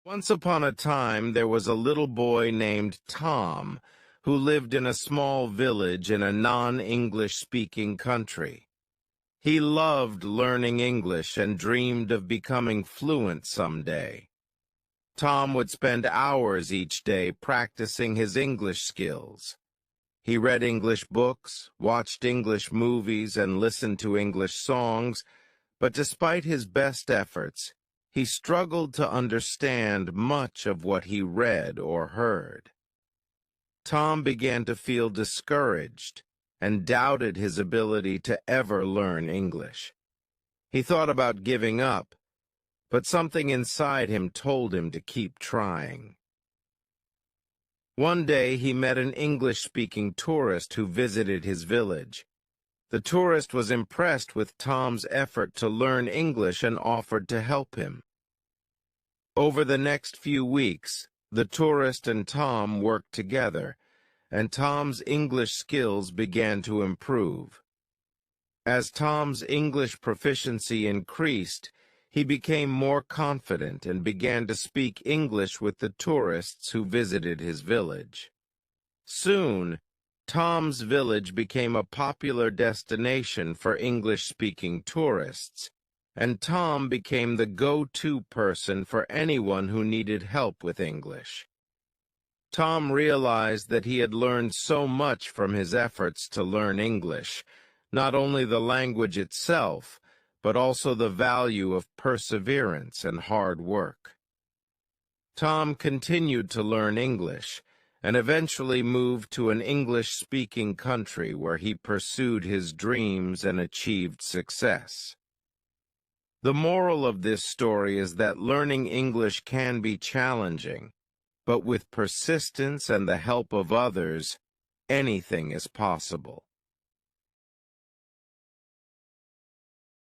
Once upon a time, there was a little boy named Tom who lived in a small village in a non-English speaking country. He loved learning English and dreamed of becoming fluent someday. Tom would spend hours each day practicing his English skills. He read English books, watched English movies, and listened to English songs, but despite his best efforts, he struggled to understand much of what he read or heard. Tom began to feel discouraged and doubted his ability to ever learn English. He thought about giving up, but something inside him told him to keep trying. One day he met an English-speaking tourist who visited his village. The tourist was impressed with Tom's effort to learn English and offered to help him. Over the next few weeks, the tourist and Tom worked together, and Tom's English skills began to improve. As Tom's English proficiency increased, he became more confident and began to speak English with the tourists who visited his village. Soon, Tom's village became a popular destination for English-speaking tourists, and Tom became the go-to person for anyone who needed help with English. Tom realized that he had learned so much from his efforts to learn English, not only the language itself, but also the value of perseverance and hard work. Tom continued to learn English, and eventually moved to an English-speaking country where he pursued his dreams and achieved success. The moral of this story is that learning English can be challenging, but with persistence and the help of others, anything is possible.